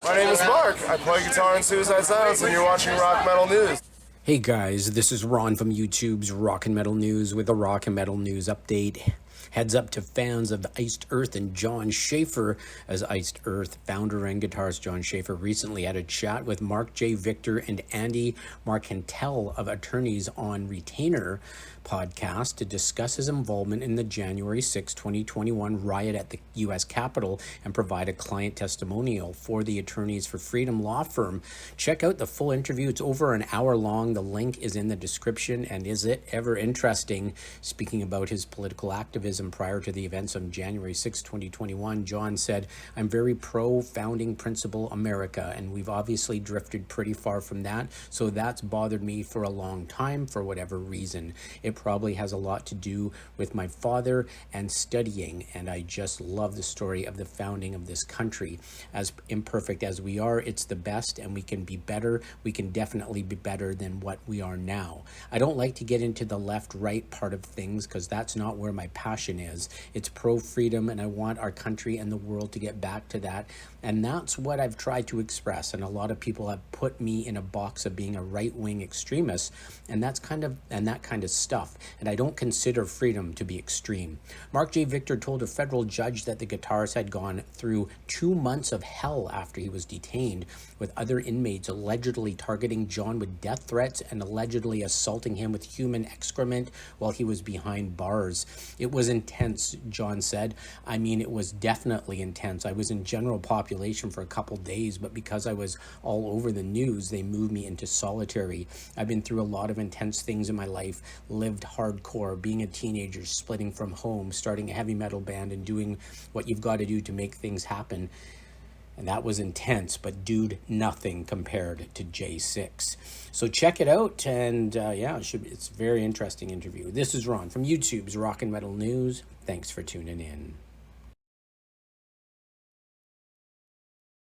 My name is Mark. I play guitar in Suicide Silence, and you're watching Rock Metal News. Hey guys, this is Ron from YouTube's Rock and Metal News with a Rock and Metal News update. Heads up to fans of Iced Earth and Jon Schaffer, as Iced Earth founder and guitarist Jon Schaffer recently had a chat with Marc J, Victor, and Andy Marcantel of Attorneys on Retainer podcast to discuss his involvement in the January 6, 2021 riot at the U.S. Capitol and provide a client testimonial for the Attorneys for Freedom law firm. Check out the full interview. It's over an hour long. The link is in the description. And is it ever interesting? Speaking about his political activism prior to the events of January 6, 2021, Jon said, "I'm very pro-founding principle America, and we've obviously drifted pretty far from that, so that's bothered me for a long time for whatever reason. It probably has a lot to do with my father and studying, and I just love the story of the founding of this country. As imperfect as we are, it's the best, and we can be better. We can definitely be better than what we are now. I don't like to get into the left-right part of things because that's not where my passion is. It's pro-freedom, and I want our country and the world to get back to that, and that's what I've tried to express, and a lot of people have put me in a box of being a right-wing extremist, and that kind of stuff, and I don't consider freedom to be extreme." Marc J. Victor told a federal judge that the guitarist had gone through 2 months of hell after he was detained, with other inmates allegedly targeting Jon with death threats and allegedly assaulting him with human excrement while he was behind bars. "It was intense," Jon said. "I mean, it was definitely intense. I was in general population for a couple days, but because I was all over the news, they moved me into solitary. I've been through a lot of intense things in my life, lived hardcore, being a teenager, splitting from home, starting a heavy metal band, and doing what you've got to do to make things happen. And that was intense, but dude, nothing compared to J6. So check it out, and it's a very interesting interview. This is Ron from YouTube's Rock and Metal News. Thanks for tuning in.